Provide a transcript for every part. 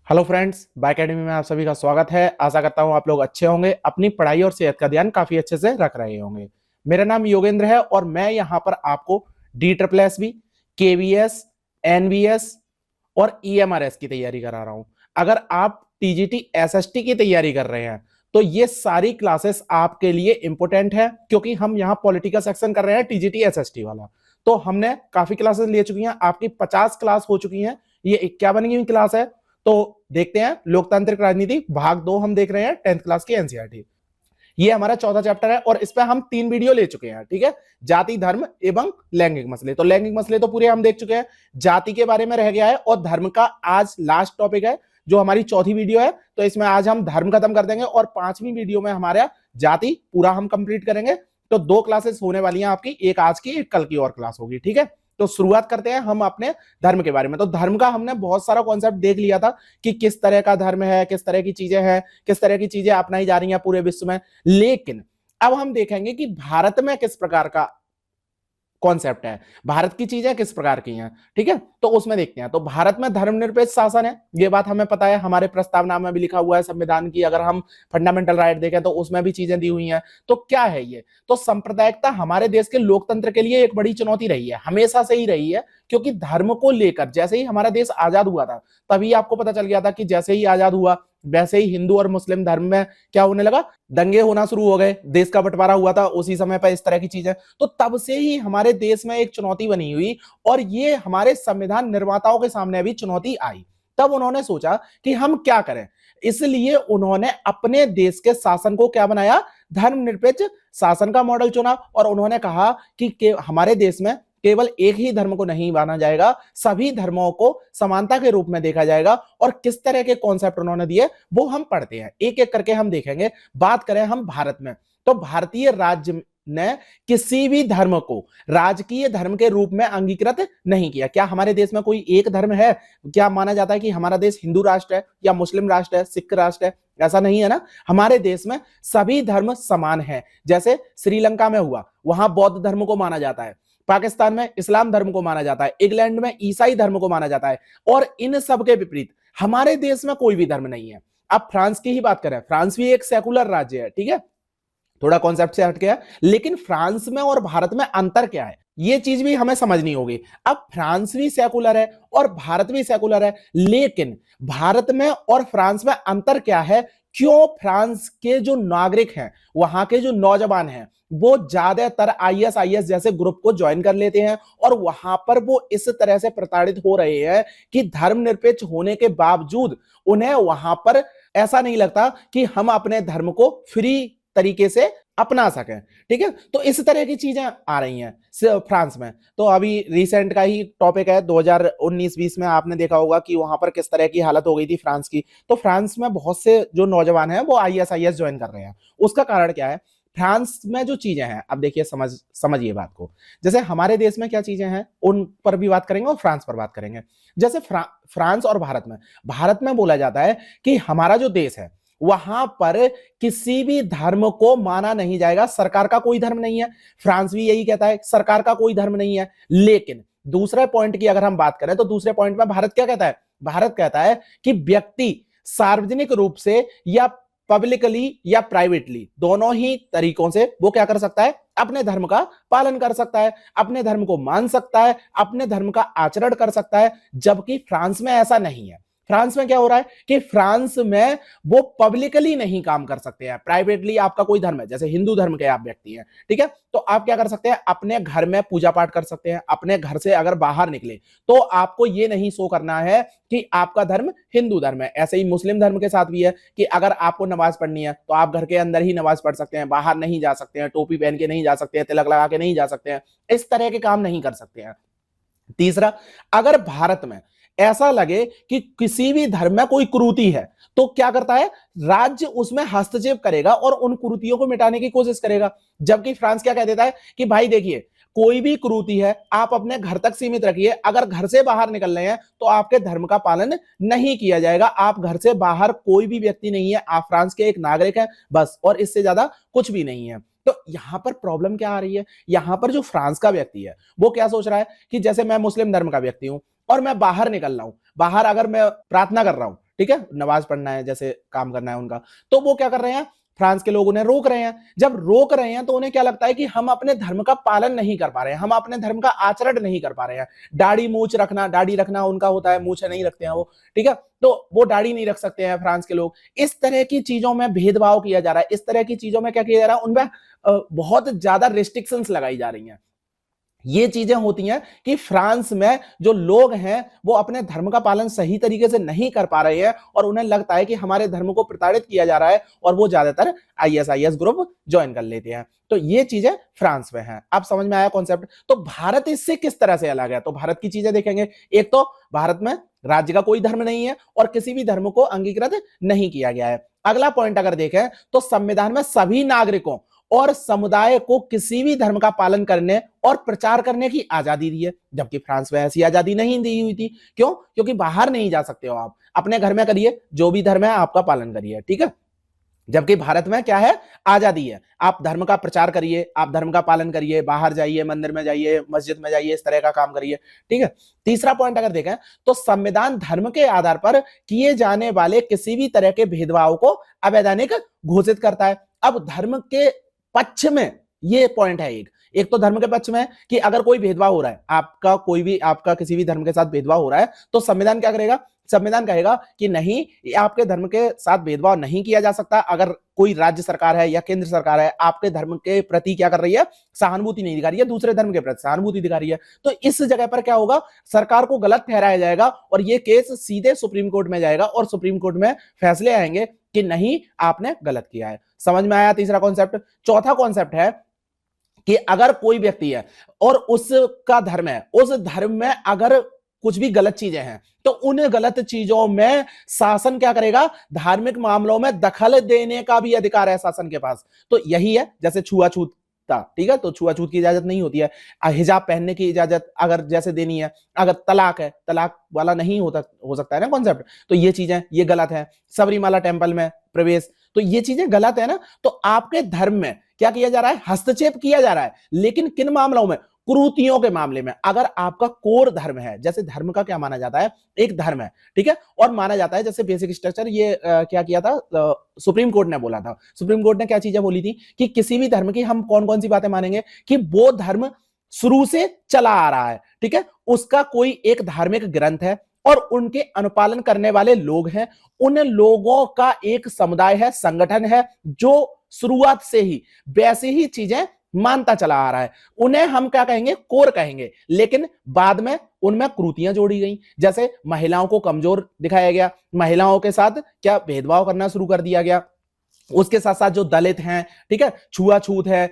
Hello friends, bye academy में आप सभी का स्वागत है। आशा करता हूं आप लोग अच्छे होंगे, अपनी पढ़ाई और सेहत का ध्यान काफी अच्छे से रख रहे होंगे। मेरा नाम योगेंद्र है और मैं यहां पर आपको DSSB, KVS, NVS और EMRS की तैयारी करा रहा हूं। अगर आप TGT SST की तैयारी कर रहे हैं तो ये सारी क्लासेस आपके लिए इंपॉर्टेंट है, क्योंकि हम यहाँ पॉलिटिकल सेक्शन कर रहे हैं TGT SST वाला। तो हमने काफी क्लासेस ले चुकी हैं, आपकी 50 क्लास हो चुकी हैं, ये 51वीं क्लास है। तो देखते हैं लोकतांत्रिक राजनीति भाग 2 हम देख रहे हैं 10th क्लास की एनसीईआरटी। ये हमारा चौथा चैप्टर है और इस पे हम 3 वीडियो ले चुके हैं। ठीक है, जाति, धर्म एवं लैंगिक मसले। तो लैंगिक मसले तो पूरे हम देख चुके हैं, जाति के बारे में रह गया है और धर्म का आज लास्ट टॉपिक है जो हमारी चौथी वीडियो है। तो इसमें आज हम धर्म खत्म कर देंगे और 5वीं वीडियो में हमारा जाति पूरा हम कंप्लीट करेंगे। तो 2 क्लासेस होने वाली हैं आपकी, एक आज की एक कल की और क्लास होगी। ठीक है, तो शुरुआत करते हैं हम अपने धर्म के बारे में। तो धर्म का हमने बहुत सारा कॉन्सेप्ट देख लिया था कि किस तरह का धर्म है, किस तरह की चीजें हैं, किस तरह की चीजें अपनाई जा रही हैं पूरे विश्व में। लेकिन अब हम देखेंगे कि भारत में किस प्रकार का कॉन्सेप्ट है, भारत की चीजें किस प्रकार की हैं। ठीक है, तो उसमें देखते हैं। तो भारत में धर्मनिरपेक्ष शासन है, ये बात हमें पता है, हमारे प्रस्तावना में भी लिखा हुआ है। संविधान की अगर हम फंडामेंटल राइट देखें तो उसमें भी चीजें दी हुई हैं। तो क्या है ये? तो सांप्रदायिकता हमारे देश के लोकतंत्र के लिए एक बड़ी चुनौती रही है, हमेशा से ही रही है। क्योंकि धर्म को लेकर जैसे ही हमारा देश आजाद हुआ था, तभी आपको पता चल गया था कि जैसे ही आजाद हुआ वैसे ही हिंदू और मुस्लिम धर्म में क्या होने लगा, दंगे होना शुरू हो गए। देश का बंटवारा हुआ था उसी समय पर, इस तरह की चीजें। तो तब से ही हमारे देश में एक चुनौती बनी हुई और ये हमारे संविधान निर्माताओं के सामने भी चुनौती आई। तब उन्होंने सोचा कि हम क्या करें, इसलिए उन्होंने अपने देश के शासन को क्या बनाया, धर्मनिरपेक्ष शासन का मॉडल चुना। और उन्होंने कहा कि हमारे देश में केवल एक ही धर्म को नहीं माना जाएगा, सभी धर्मों को समानता के रूप में देखा जाएगा। और किस तरह के कॉन्सेप्ट उन्होंने दिए वो हम पढ़ते हैं, एक एक करके हम देखेंगे। बात करें हम भारत में, तो भारतीय राज्य ने किसी भी धर्म को राजकीय धर्म के रूप में अंगीकृत नहीं किया। क्या हमारे देश में कोई एक धर्म है? क्या माना जाता है कि हमारा देश हिंदू राष्ट्र है या मुस्लिम राष्ट्र है, सिख राष्ट्र है? ऐसा नहीं है ना। हमारे देश में सभी धर्म समान हैं। जैसे श्रीलंका में हुआ, वहां बौद्ध धर्म को माना जाता है, पाकिस्तान में इस्लाम धर्म को माना जाता है, इंग्लैंड में ईसाई धर्म को माना जाता है। और इन सब के विपरीत हमारे देश में कोई भी धर्म नहीं है। अब फ्रांस की ही बात करें, फ्रांस भी एक सेकुलर राज्य है। ठीक है, थोड़ा कॉन्सेप्ट से हट गया, लेकिन फ्रांस में और भारत में अंतर क्या है, ये चीज भी हमें समझनी होगी। अब फ्रांस भी सेकुलर है और भारत भी सेकुलर है, लेकिन भारत में और फ्रांस में अंतर क्या है? क्यों फ्रांस के जो नागरिक हैं, वहां के जो नौजवान हैं, वो ज्यादातर ISIS जैसे ग्रुप को ज्वाइन कर लेते हैं और वहां पर वो इस तरह से प्रताड़ित हो रहे हैं कि धर्मनिरपेक्ष होने के बावजूद उन्हें वहां पर ऐसा नहीं लगता कि हम अपने धर्म को फ्री तरीके से अपना सकें। ठीक है, तो इस तरह की चीजें आ रही हैं फ्रांस में। तो अभी रिसेंट का ही टॉपिक है, 2019-20 में आपने देखा होगा कि वहां पर किस तरह की हालत हो गई थी फ्रांस की। तो फ्रांस में बहुत से जो नौजवान हैं वो ISIS ज्वाइन कर रहे हैं। उसका कारण क्या है? फ्रांस में जो चीजें हैं, अब देखिए समझिए बात को। जैसे हमारे देश में क्या चीजें हैं उन पर भी बात करेंगे और फ्रांस पर बात करेंगे। जैसे फ्रांस और भारत में बोला जाता है कि हमारा जो देश है वहां पर किसी भी धर्म को माना नहीं जाएगा, सरकार का कोई धर्म नहीं है। फ्रांस भी यही कहता है, सरकार का कोई धर्म नहीं है। लेकिन दूसरे पॉइंट की अगर हम बात करें तो दूसरे पॉइंट में भारत क्या कहता है? भारत कहता है कि व्यक्ति सार्वजनिक रूप से या पब्लिकली या प्राइवेटली, दोनों ही तरीकों से वो क्या कर सकता है, अपने धर्म का पालन कर सकता है, अपने धर्म को मान सकता है, अपने धर्म का आचरण कर सकता है। जबकि फ्रांस में ऐसा नहीं है। फ्रांस में क्या हो रहा है कि फ्रांस में वो पब्लिकली नहीं काम कर सकते हैं, प्राइवेटली आपका कोई धर्म है, जैसे हिंदू धर्म के आप व्यक्ति हैं, ठीक है, तो आप क्या कर सकते हैं, अपने घर में पूजा पाठ कर सकते हैं। अपने घर से अगर बाहर निकले तो आपको ये नहीं शो करना है कि आपका धर्म हिंदू धर्म है। ऐसे ही मुस्लिम धर्म के साथ भी है कि अगर आपको नमाज पढ़नी है तो आप घर के अंदर ही नमाज पढ़ सकते हैं, बाहर नहीं जा सकते हैं, टोपी पहन के नहीं जा सकते हैं, तिलक लगा के नहीं जा सकते हैं, इस तरह के काम नहीं कर सकते हैं। तीसरा, अगर भारत में ऐसा लगे कि किसी भी धर्म में कोई कुरीति है तो क्या करता है, राज्य उसमें हस्तक्षेप करेगा और उन कुरीतियों को मिटाने की कोशिश करेगा। जबकि फ्रांस क्या कह देता है कि भाई देखिए, कोई भी कुरीति है आप अपने घर तक सीमित रखिए, अगर घर से बाहर निकल रहे हैं तो आपके धर्म का पालन नहीं किया जाएगा। आप घर से बाहर कोई भी व्यक्ति नहीं है, आप फ्रांस के एक नागरिक हैं बस, और इससे ज्यादा कुछ भी नहीं है। तो यहां पर प्रॉब्लम क्या आ रही है, यहां पर जो फ्रांस का व्यक्ति है वो क्या सोच रहा है कि जैसे मैं मुस्लिम धर्म का व्यक्ति हूं और मैं बाहर निकल रहा हूं, बाहर अगर मैं प्रार्थना कर रहा हूं, ठीक है, नमाज पढ़ना है, जैसे काम करना है उनका, तो वो क्या कर रहे हैं, फ्रांस के लोग उन्हें रोक रहे हैं। जब रोक रहे हैं तो उन्हें क्या लगता है कि हम अपने धर्म का पालन नहीं कर पा रहे हैं, हम अपने धर्म का आचरण नहीं कर पा रहे हैं। दाढ़ी रखना उनका होता है, मूछ नहीं रखते हैं वो, ठीक है, तो वो दाढ़ी नहीं रख सकते हैं फ्रांस के लोग। इस तरह की चीजों में भेदभाव किया जा रहा है, इस तरह की चीजों में क्या किया जा रहा है, उनमें बहुत ज्यादा रिस्ट्रिक्शंस लगाई जा रही हैं। ये चीजें होती हैं कि फ्रांस में जो लोग हैं वो अपने धर्म का पालन सही तरीके से नहीं कर पा रहे हैं और उन्हें लगता है कि हमारे धर्म को प्रताड़ित किया जा रहा है, और वो ज्यादातर आईएसआईएस ग्रुप ज्वाइन कर लेते हैं। तो ये चीजें फ्रांस में हैं। आप समझ में आया कॉन्सेप्ट? तो भारत इससे किस तरह से अलग है, तो भारत की चीजें देखेंगे। एक तो भारत में राज्य का कोई धर्म नहीं है और किसी भी धर्म को अंगीकृत नहीं किया गया है। अगला पॉइंट अगर देखें तो संविधान में सभी नागरिकों और समुदाय को किसी भी धर्म का पालन करने और प्रचार करने की आजादी दी है, जबकि फ्रांस में ऐसी आजादी नहीं दी हुई थी। क्यों? क्योंकि बाहर नहीं जा सकते हो आप, अपने घर में करिए, जो भी धर्म है आपका पालन करिए, ठीक है। जबकि भारत में क्या है, आजादी है, आप धर्म का प्रचार करिए, आप धर्म का पालन करिए, बाहर जाइए, मंदिर में जाइए, मस्जिद में जाइए, इस तरह का काम करिए, ठीक है। तीसरा पॉइंट अगर देखें तो संविधान धर्म के आधार पर किए जाने वाले किसी भी तरह के भेदभाव को अवैधानिक घोषित करता है। अब धर्म के पक्ष में ये पॉइंट है, एक तो धर्म के पक्ष में है कि अगर कोई भेदभाव हो रहा है, आपका किसी भी धर्म के साथ भेदभाव हो रहा है, तो संविधान क्या करेगा, संविधान कहेगा कि नहीं, आपके धर्म के साथ भेदभाव नहीं किया जा सकता। अगर कोई राज्य सरकार है या केंद्र सरकार है आपके धर्म के प्रति क्या कर रही है, सहानुभूति नहीं दिखा रही है, दूसरे धर्म के प्रति सहानुभूति दिखा रही है, तो इस जगह पर क्या होगा, सरकार को गलत ठहराया जाएगा और ये केस सीधे सुप्रीम कोर्ट में जाएगा और सुप्रीम कोर्ट में फैसले आएंगे कि नहीं, आपने गलत किया है। समझ में आया तीसरा कॉन्सेप्ट? चौथा कॉन्सेप्ट है कि अगर कोई व्यक्ति है और उसका धर्म है, उस धर्म में अगर कुछ भी गलत चीजें हैं तो उन गलत चीजों में शासन क्या करेगा, धार्मिक मामलों में दखल देने का भी अधिकार है शासन के पास। तो यही है, जैसे छुआछूत था, ठीक है, तो छुआछूत की इजाजत नहीं होती है। हिजाब पहनने की इजाजत अगर जैसे देनी है, अगर तलाक है, तलाक वाला नहीं हो सकता है ना कॉन्सेप्ट, तो ये चीजें ये गलत है। सबरीमाला टेम्पल में प्रवेश, तो ये चीजें गलत है ना। तो आपके धर्म में क्या किया जा रहा है, हस्तक्षेप किया जा रहा है, लेकिन किन मामलों में, कुरीतियों के मामले में। अगर आपका कोर धर्म है, जैसे धर्म का क्या माना जाता है, एक धर्म है, ठीक है, और माना जाता है जैसे बेसिक स्ट्रक्चर, ये क्या किया था, सुप्रीम कोर्ट ने बोला था, सुप्रीम कोर्ट ने क्या चीजें बोली थी कि किसी भी धर्म की हम कौन कौन सी बातें मानेंगे, कि वो धर्म शुरू से चला आ रहा है, ठीक है, उसका कोई एक धार्मिक ग्रंथ है और उनके अनुपालन करने वाले लोग हैं, उन लोगों का एक समुदाय है, संगठन है, जो शुरुआत से ही वैसी ही चीजें मानता चला आ रहा है, उन्हें हम क्या कहेंगे, कोर कहेंगे। लेकिन बाद में उनमें क्रूतियां जोड़ी गई, जैसे महिलाओं को कमजोर दिखाया गया, महिलाओं के साथ क्या भेदभाव करना शुरू कर दिया गया, उसके साथ साथ जो दलित हैं, ठीक है, छुआछूत है,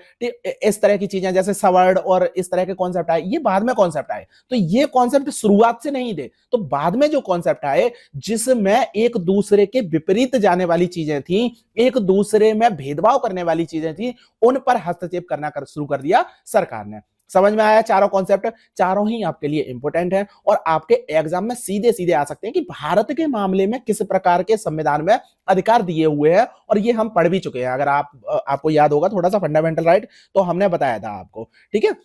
इस तरह की चीजें, जैसे सवर्ण और इस तरह के कॉन्सेप्ट आए, ये बाद में कॉन्सेप्ट आए। तो ये कॉन्सेप्ट शुरुआत से नहीं थे, तो बाद में जो कॉन्सेप्ट आए जिसमें एक दूसरे के विपरीत जाने वाली चीजें थी, एक दूसरे में भेदभाव करने वाली चीजें थी, उन पर हस्तक्षेप करना शुरू कर दिया सरकार ने। समझ में आया चारों कॉन्सेप्ट? चारों ही आपके लिए इंपॉर्टेंट है और आपके एग्जाम में सीधे सीधे आ सकते हैं कि भारत के मामले में किस प्रकार के संविधान में अधिकार दिए हुए हैं, और ये हम पढ़ भी चुके हैं। अगर आपको याद होगा थोड़ा सा फंडामेंटल राइट, तो हमने बताया था आपको, ठीक है,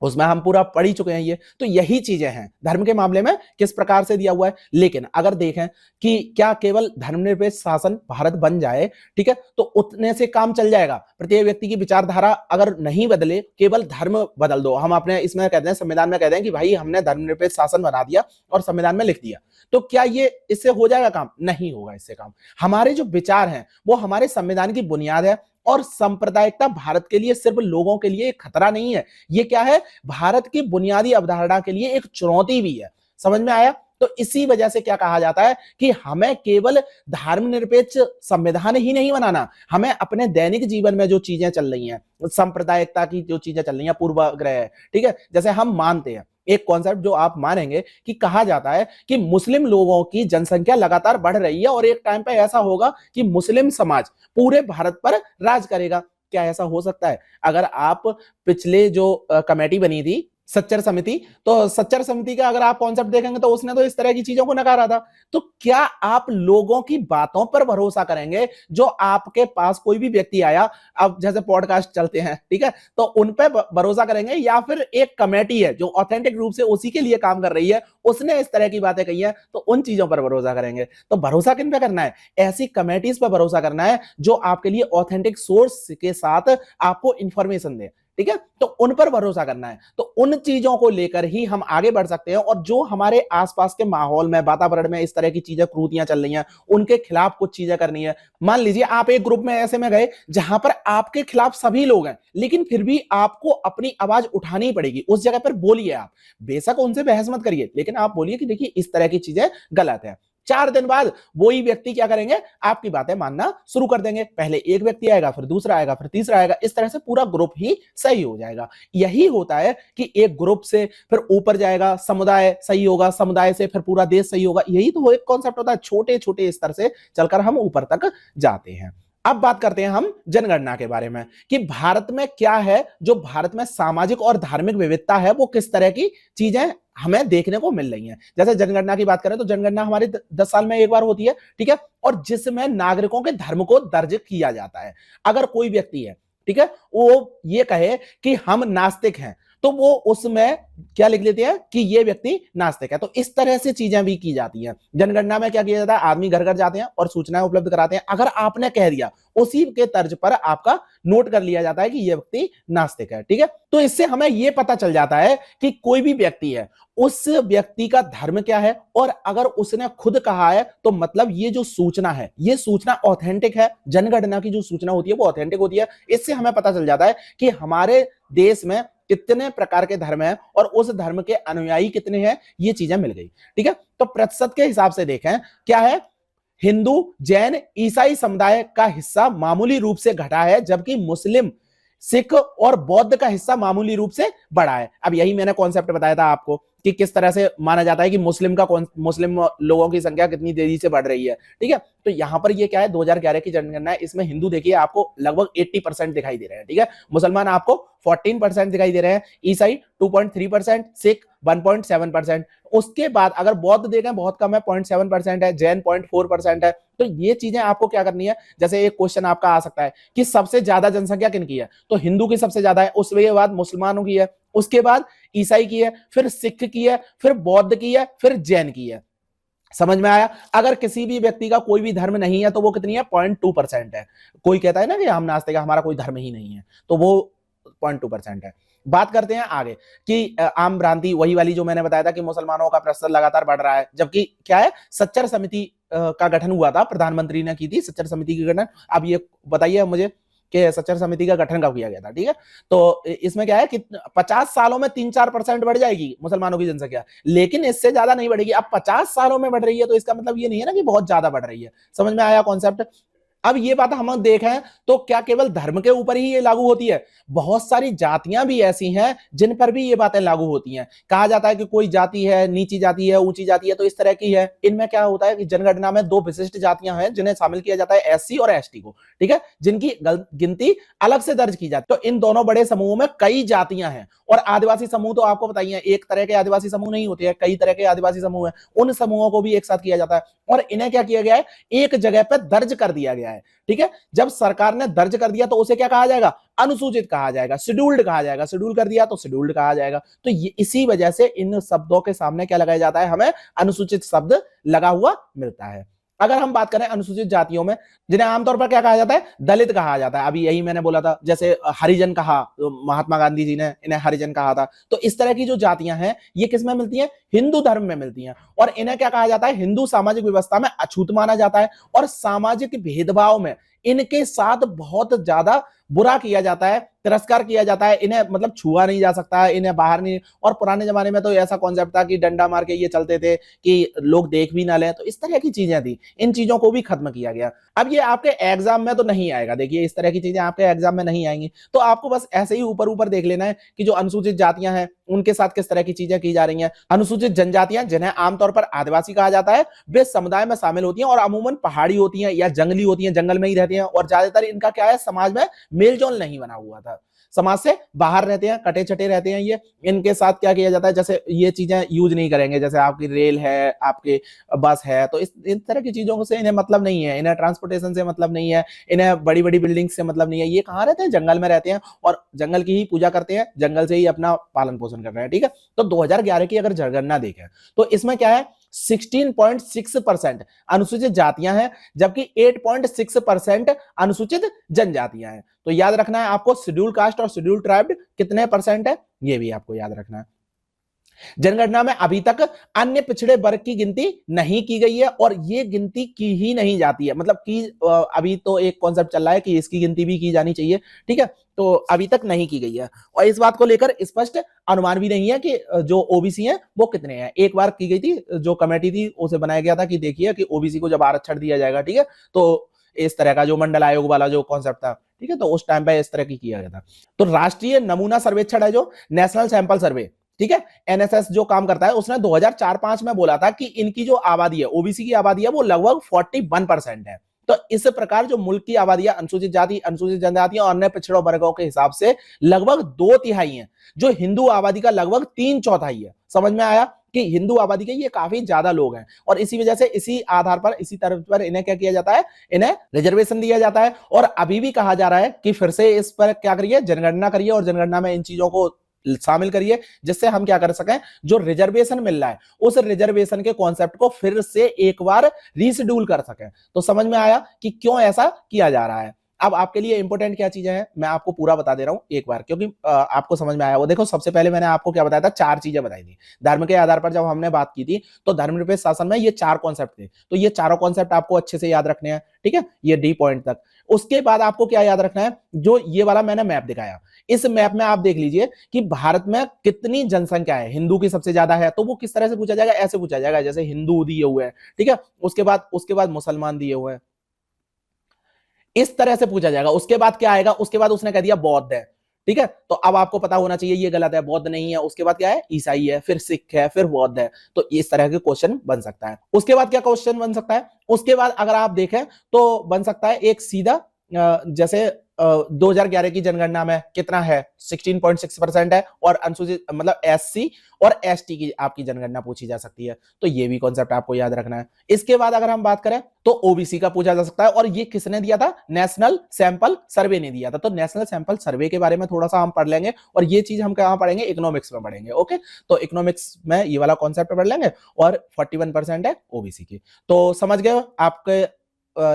उसमें हम पूरा पढ़ ही चुके हैं ये। तो यही चीजें हैं धर्म के मामले में किस प्रकार से दिया हुआ है। लेकिन अगर देखें कि क्या केवल धर्मनिरपेक्ष शासन भारत बन जाए, ठीक है, तो उतने से काम चल जाएगा? प्रत्येक व्यक्ति की विचारधारा अगर नहीं बदले, केवल धर्म बदल दो, हम अपने इसमें कहते हैं, संविधान में कहते हैं कि भाई हमने धर्मनिरपेक्ष शासन बना दिया और संविधान में लिख दिया, तो क्या ये इससे हो जाएगा काम? नहीं होगा इससे काम। हमारे जो विचार हैं वो हमारे संविधान की बुनियाद है, और सांप्रदायिकता भारत के लिए सिर्फ लोगों के लिए एक खतरा नहीं है, ये क्या है, भारत की बुनियादी अवधारणा के लिए एक चुनौती भी है। समझ में आया? तो इसी वजह से क्या कहा जाता है कि हमें केवल धर्मनिरपेक्ष संविधान ही नहीं बनाना, हमें अपने दैनिक जीवन में जो चीजें चल रही हैं, सांप्रदायिकता की जो चीजें चल रही हैं, पूर्वाग्रह है, ठीक है, जैसे हम मानते हैं एक कॉन्सेप्ट जो आप मानेंगे कि कहा जाता है कि मुस्लिम लोगों की जनसंख्या लगातार बढ़ रही है और एक टाइम पे ऐसा होगा कि मुस्लिम समाज पूरे भारत पर राज करेगा। क्या ऐसा हो सकता है? अगर आप पिछले जो कमेटी बनी थी सच्चर समिति। तो सच्चर समिति का अगर आप कॉन्सेप्ट देखेंगे तो उसने तो इस तरह की चीजों को नकारा था। तो क्या आप लोगों की बातों पर भरोसा करेंगे? जो आपके पास कोई भी व्यक्ति आया, अब जैसे पॉडकास्ट चलते हैं, ठीक है, तो उन पे भरोसा करेंगे, या फिर एक कमेटी है जो ऑथेंटिक रूप से उसी के लिए काम कर रही है, उसने इस तरह की बातें कही है, तो उन चीजों पर भरोसा करेंगे? तो भरोसा किन पे करना है? ऐसी कमेटीज पर भरोसा करना है जो आपके लिए ऑथेंटिक सोर्स के साथ आपको इंफॉर्मेशन दे, ठीक है, तो उन पर भरोसा करना है। तो उन चीजों को लेकर ही हम आगे बढ़ सकते हैं, और जो हमारे आसपास के माहौल में, वातावरण में इस तरह की चीजें, क्रूतियां चल रही हैं, उनके खिलाफ कुछ चीजें करनी है। मान लीजिए आप एक ग्रुप में ऐसे में गए जहां पर आपके खिलाफ सभी लोग हैं, लेकिन फिर भी आपको अपनी आवाज उठानी पड़ेगी, उस जगह पर बोलिए। आप बेशक उनसे बहस मत करिए, लेकिन आप बोलिए कि देखिए इस तरह की चीजें गलत है। 4 दिन बाद वही व्यक्ति क्या करेंगे? आपकी बातें मानना शुरू कर देंगे। पहले एक व्यक्ति आएगा, फिर दूसरा आएगा, फिर तीसरा आएगा, इस तरह से पूरा ग्रुप ही सही हो जाएगा। यही होता है कि एक ग्रुप से फिर ऊपर जाएगा, समुदाय सही होगा, समुदाय से फिर पूरा देश सही होगा। यही तो एक कॉन्सेप्ट होता है, छोटे छोटे स्तर से चलकर हम ऊपर तक जाते हैं। अब बात करते हैं हम जनगणना के बारे में, कि भारत में क्या है, जो भारत में सामाजिक और धार्मिक विविधता है, वो किस तरह की चीजें हमें देखने को मिल रही हैं। जैसे जनगणना की बात करें तो जनगणना हमारी 10 साल में एक बार होती है, ठीक है, और जिसमें नागरिकों के धर्म को दर्ज किया जाता है। अगर कोई व्यक्ति है, ठीक है, वो ये कहे कि हम नास्तिक हैं, तो वो उसमें क्या लिख लेते हैं कि ये व्यक्ति नास्तिक है। तो इस तरह से चीजें भी की जाती हैं। जनगणना में क्या किया जाता है? आदमी घर घर जाते हैं और सूचनाएं उपलब्ध कराते हैं। अगर आपने कह दिया, उसी के तर्ज पर आपका नोट कर लिया जाता है कि ये व्यक्ति नास्तिक है, ठीक है। तो इससे हमें यह पता चल जाता है कि कोई भी व्यक्ति है, उस व्यक्ति का धर्म क्या है, और अगर उसने खुद कहा है तो मतलब ये जो सूचना है, ये सूचना ऑथेंटिक है। जनगणना की जो सूचना होती है वो ऑथेंटिक होती है। इससे हमें पता चल जाता है कि हमारे देश में कितने प्रकार के धर्म हैं और उस धर्म के अनुयायी कितने हैं, ये चीजें मिल गई, ठीक है। तो प्रतिशत के हिसाब से देखें, क्या है, हिंदू, जैन, ईसाई समुदाय का हिस्सा मामूली रूप से घटा है, जबकि मुस्लिम, सिख और बौद्ध का हिस्सा मामूली रूप से बढ़ा है। अब यही मैंने कॉन्सेप्ट बताया था आपको कि किस तरह से माना जाता है कि मुस्लिम लोगों की संख्या कितनी तेजी से बढ़ रही है, ठीक है। तो यहां पर ये क्या है, 2011 की जनगणना है, इसमें हिंदू देखिए आपको लगभग 80% दिखाई दे रहे हैं, ठीक है। मुसलमान आपको 14% दिखाई दे रहे हैं, ईसाई 2.3%, सिख 1.7%। उसके बाद अगर बौद्ध देखें, बहुत कम है, 0.7% है, जैन 0.4% है। तो ये चीजें आपको क्या करनी है, जैसे एक क्वेश्चन आपका आ सकता है कि सबसे ज्यादा जनसंख्या किनकी है, तो हिंदू की सबसे ज्यादा है, उसके बाद मुसलमानों की है, उसके बाद ईसाई की है, फिर सिख की है, फिर बौद्ध की है, फिर जैन की है। समझ में आया? अगर किसी भी व्यक्ति का कोई भी धर्म नहीं है तो वो कितनी है? 0.2% है। कोई कहता है ना कि हम नास्तिक हैं, हमारा कोई धर्म ही नहीं है, तो वो 0.2% है। बात करते हैं आगे कि आम भ्रांति वही वाली जो मैंने बताया था कि मुसलमानों का प्रतिशत लगातार बढ़ रहा है, जबकि क्या है, सच्चर समिति का गठन हुआ था, प्रधानमंत्री ने की थी सच्चर समिति की गठन। अब ये बताइए मुझे कि सच्चर समिति का गठन कब किया गया था, ठीक है। तो इसमें क्या है कि 50 सालों में 3-4% बढ़ जाएगी मुसलमानों की जनसंख्या, लेकिन इससे ज्यादा नहीं बढ़ेगी। अब 50 सालों में बढ़ रही है तो इसका मतलब ये नहीं है ना कि बहुत ज्यादा बढ़ रही है। समझ में आया कॉन्सेप्ट? अब ये बात हम देखें तो क्या केवल धर्म के ऊपर ही ये लागू होती है? बहुत सारी जातियां भी ऐसी हैं जिन पर भी ये बातें लागू होती हैं। कहा जाता है कि कोई जाति है, नीची जाति है, ऊंची जाति है, तो इस तरह की है। इनमें क्या होता है कि जनगणना में 2 विशिष्ट जातियां हैं जिन्हें शामिल किया जाता है, एससी और एसटी को, ठीक है, जिनकी गिनती अलग से दर्ज की जाती है। तो इन दोनों बड़े समूहों में कई जातियां हैं। और आदिवासी समूह तो आपको बताइए, एक तरह के आदिवासी समूह नहीं होते हैं, कई तरह के आदिवासी समूह हैं। उन समूहों को भी एक साथ किया जाता है और इन्हें क्या किया गया है, एक जगह पर दर्ज कर दिया गया है, ठीक है। जब सरकार ने दर्ज कर दिया तो उसे क्या कहा जाएगा? अनुसूचित कहा जाएगा, शेड्यूल्ड कहा जाएगा। शेड्यूल कर दिया तो शेड्यूल्ड कहा जाएगा। तो ये इसी वजह से इन शब्दों के सामने क्या लगाया जाता है, हमें अनुसूचित शब्द लगा हुआ मिलता है। अगर हम बात करें अनुसूचित जातियों में, जिन्हें आमतौर पर क्या कहा जाता है, दलित कहा जाता है। अभी यही मैंने बोला था, जैसे हरिजन कहा, महात्मा गांधी जी ने इन्हें हरिजन कहा था। तो इस तरह की जो जातियां हैं ये किस में मिलती हैं? हिंदू धर्म में मिलती हैं। और इन्हें क्या कहा जाता है? हिंदू सामाजिक व्यवस्था में अछूत माना जाता है और सामाजिक भेदभाव में इनके साथ बहुत ज्यादा बुरा किया जाता है, तिरस्कार किया जाता है। इन्हें मतलब छुआ नहीं जा सकता है, इन्हें बाहर नहीं। और पुराने जमाने में तो ऐसा कॉन्सेप्ट था कि डंडा मार के ये चलते थे कि लोग देख भी ना लें। तो इस तरह की चीजें थी, इन चीजों को भी खत्म किया गया। अब ये आपके एग्जाम में तो नहीं आएगा, देखिए इस तरह की चीजें आपके एग्जाम में नहीं आएंगी। तो आपको बस ऐसे ही ऊपर ऊपर देख लेना है कि जो अनुसूचित जातियां हैं उनके साथ किस तरह की चीजें की जा रही हैं। अनुसूचित जनजातियां, जिन्हें आमतौर पर आदिवासी कहा जाता है, वे समुदाय में शामिल होती हैं और अमूमन पहाड़ी होती हैं या जंगली होती हैं, जंगल में ही रहती हैं। और ज्यादातर इनका क्या है, समाज में मेलजोल नहीं बना हुआ था। समाज से बाहर रहते हैं, कटे छटे रहते हैं, ये इनके साथ क्या किया जाता है, जैसे ये चीजें यूज नहीं करेंगे, जैसे आपकी रेल है, आपके बस है, तो इस तरह की चीजों से इन्हें मतलब नहीं है, इन्हें ट्रांसपोर्टेशन से मतलब नहीं है, इन्हें बड़ी बड़ी बिल्डिंग से मतलब नहीं है। ये कहाँ रहते हैं, जंगल में रहते हैं और जंगल की ही पूजा करते हैं, जंगल से ही अपना पालन पोषण कर रहे हैं। ठीक है, तो 2011 की अगर जनगणना देखें तो इसमें क्या है, 16.6% अनुसूचित जातियां हैं, जबकि 8.6% अनुसूचित जनजातियां हैं। तो याद रखना है आपको, शेड्यूल कास्ट और शेड्यूल ट्राइब कितने परसेंट है, ये भी आपको याद रखना है। जनगणना में अभी तक अन्य पिछड़े वर्ग की गिनती नहीं की गई है और ये गिनती की ही नहीं जाती है, मतलब कि अभी तो एक कॉन्सेप्ट चल रहा है कि इसकी गिनती भी की जानी चाहिए। ठीक है, तो अभी तक नहीं की गई है और इस बात को लेकर स्पष्ट अनुमान भी नहीं है कि जो ओबीसी हैं वो कितने हैं। एक बार की गई थी, जो कमेटी थी उसे बनाया गया था कि देखिए कि ओबीसी को जब आरक्षण दिया जाएगा, ठीक है, तो इस तरह का जो मंडल आयोग वाला जो कॉन्सेप्ट था, ठीक है, तो उस टाइम पे इस तरह की किया गया था। तो राष्ट्रीय नमूना सर्वेक्षण है जो नेशनल सैंपल सर्वे, ठीक है, एनएसएस जो काम करता है, उसने 2004-5 में बोला था कि इनकी जो आबादी है, ओबीसी की आबादी है, वो लगभग 41% है। तो इस प्रकार जो मुल्क की आबादी है, अनुसूचित जाति, अनुसूचित जनजाति और अन्य पिछड़ों वर्गों के हिसाब से लगभग 2/3 है, जो हिंदू आबादी का लगभग 3/4 है। समझ में आया कि हिंदू आबादी के ये काफी ज्यादा लोग हैं और इसी वजह से इसी आधार पर, इसी तरह पर इन्हें क्या किया जाता है, इन्हें रिजर्वेशन दिया जाता है। और अभी भी कहा जा रहा है कि फिर से इस पर क्या करिए, जनगणना करिए और जनगणना में इन चीजों को शामिल करिए, जिससे हम क्या कर सकें, जो रिजर्वेशन मिल रहा है उस रिजर्वेशन के कॉन्सेप्ट को फिर से एक बार रीशेड्यूल कर सकें। तो समझ में आया कि क्यों ऐसा किया जा रहा है। अब आपके लिए इंपॉर्टेंट क्या चीजें हैं मैं आपको पूरा बता दे रहा हूं एक बार, क्योंकि आपको समझ में आया। वो देखो, सबसे पहले मैंने आपको क्या बताया था, 4 चीजें बताई थी धर्म के आधार पर। जब हमने बात की थी तो धर्मनिरपेक्ष शासन में ये 4 कॉन्सेप्ट थे, तो ये चारों कॉन्सेप्ट आपको अच्छे से याद रखने हैं। ठीक है, ये डी पॉइंट तक। उसके बाद आपको क्या याद रखना है, जो ये वाला मैंने मैप दिखाया, इस मैप में आप देख लीजिए कि भारत में कितनी जनसंख्या है। हिंदू की सबसे ज्यादा है, तो वो किस तरह से पूछा जाएगा, ऐसे पूछा जाएगा जैसे हिंदू दिए हुए हैं, ठीक है, उसके बाद मुसलमान दिए हुए हैं, इस तरह से पूछा जाएगा। उसके बाद क्या आएगा, उसके बाद उसने कह दिया बौद्ध है, ठीक है, तो अब आपको पता होना चाहिए ये गलत है, बौद्ध नहीं है। उसके बाद क्या है, ईसाई है, फिर सिख है, फिर बौद्ध है। तो इस तरह के क्वेश्चन बन सकता है। उसके बाद क्या क्वेश्चन बन सकता है, उसके बाद अगर आप देखें तो बन सकता है एक सीधा, जैसे 2011 की जनगणना में कितना है, 16.6% है, और अनुसूचित मतलब एससी और एसटी की आपकी जनगणना पूछी जा सकती है। तो ये भी कॉन्सेप्ट आपको याद रखना है। इसके बाद अगर हम बात करें तो ओबीसी का पूछा जा सकता है, और ये किसने दिया था, नेशनल सैंपल सर्वे ने दिया था। तो नेशनल सैंपल सर्वे के बारे में थोड़ा सा हम पढ़ लेंगे, और ये चीज हम कहां पढ़ेंगे, इकोनॉमिक्स में पढ़ेंगे। ओके, तो इकोनॉमिक्स में ये वाला कॉन्सेप्ट पढ़ लेंगे, और 41% है ओबीसी की। तो समझ गए, आपके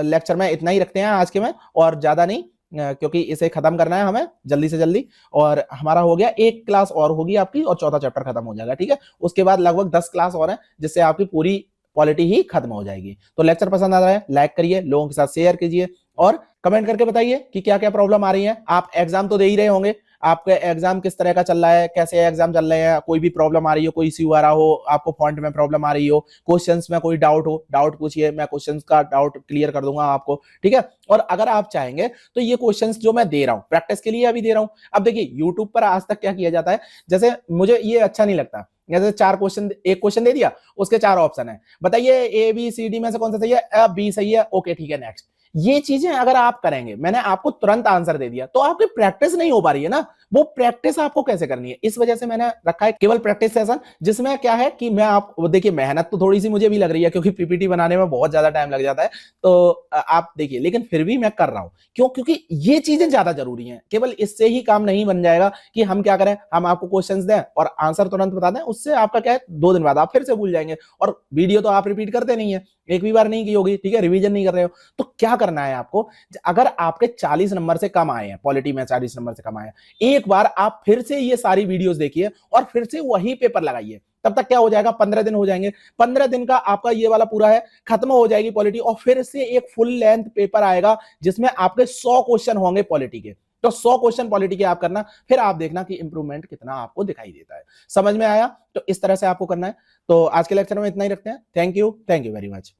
लेक्चर में इतना ही रखते हैं आज के में, और ज्यादा नहीं, क्योंकि इसे खत्म करना है हमें जल्दी से जल्दी। और हमारा हो गया, एक क्लास और होगी आपकी और चौथा चैप्टर खत्म हो जाएगा। ठीक है, उसके बाद लगभग 10 क्लास और है, जिससे आपकी पूरी पॉलिटी ही खत्म हो जाएगी। तो लेक्चर पसंद आ रहा है, लाइक करिए, लोगों के साथ शेयर कीजिए, और कमेंट करके बताइए कि क्या क्या प्रॉब्लम आ रही है। आप एग्जाम तो दे ही रहे होंगे, आपका एग्जाम किस तरह का चल रहा है, कैसे एग्जाम चल रहे हैं, कोई भी प्रॉब्लम आ रही हो, कोई इश्यू आ रहा हो, आपको फॉन्ट में प्रॉब्लम आ रही हो, क्वेश्चंस में कोई डाउट हो, डाउट पूछिए, मैं क्वेश्चंस का डाउट क्लियर कर दूंगा आपको। ठीक है, और अगर आप चाहेंगे तो ये क्वेश्चंस जो मैं दे रहा हूं प्रैक्टिस के लिए अभी दे रहा हूं। अब देखिए, यूट्यूब पर आज तक क्या किया जाता है, जैसे मुझे ये अच्छा नहीं लगता, जैसे 4 क्वेश्चन, एक क्वेश्चन दे दिया, उसके 4 ऑप्शन है, बताइए ए बी सी डी में से कौन सा सही है, बी सही है, ओके ठीक है नेक्स्ट। ये चीजें अगर आप करेंगे, मैंने आपको तुरंत आंसर दे दिया, तो आपकी प्रैक्टिस नहीं हो पा रही है ना। वो प्रैक्टिस आपको कैसे करनी है, इस वजह से मैंने रखा है केवल प्रैक्टिस सेशन, जिसमें क्या है कि मैं आप देखिए, मेहनत तो थोड़ी सी मुझे भी लग रही है, क्योंकि पीपीटी बनाने में बहुत ज्यादा टाइम लग जाता है। तो आप देखिए, लेकिन फिर भी मैं कर रहा हूं, क्यों, क्योंकि ये चीजें ज्यादा जरूरी हैं। केवल इससे ही काम नहीं बन जाएगा कि हम क्या करें, हम आपको क्वेश्चंस दें और आंसर तुरंत बता दें, उससे आपका क्या है, 2 दिन बाद आप फिर से भूल जाएंगे, और वीडियो तो आप रिपीट करते नहीं है, एक भी बार नहीं की होगी, ठीक है, रिवीजन नहीं कर रहे हो। तो क्या करना है आपको, अगर आपके 40 नंबर से कम आए हैं, पॉलिटी में 40 नंबर से कम आए हैं, एक बार आप फिर से ये सारी वीडियोस देखिए और फिर से वही पेपर लगाइए। तब तक क्या हो जाएगा, 15 दिन हो जाएंगे, 15 दिन का आपका ये वाला पूरा है, खत्म हो जाएगी पॉलिटी, और फिर से एक फुल लेंथ पेपर आएगा जिसमें आपके 100 क्वेश्चन होंगे पॉलिटी के। तो 100 क्वेश्चन पॉलिटी के आप करना, फिर आप देखना कि इंप्रूवमेंट कितना आपको दिखाई देता है। समझ में आया, तो इस तरह से आपको करना है। तो आज के लेक्चर में इतना ही रखते हैं। Thank you very much.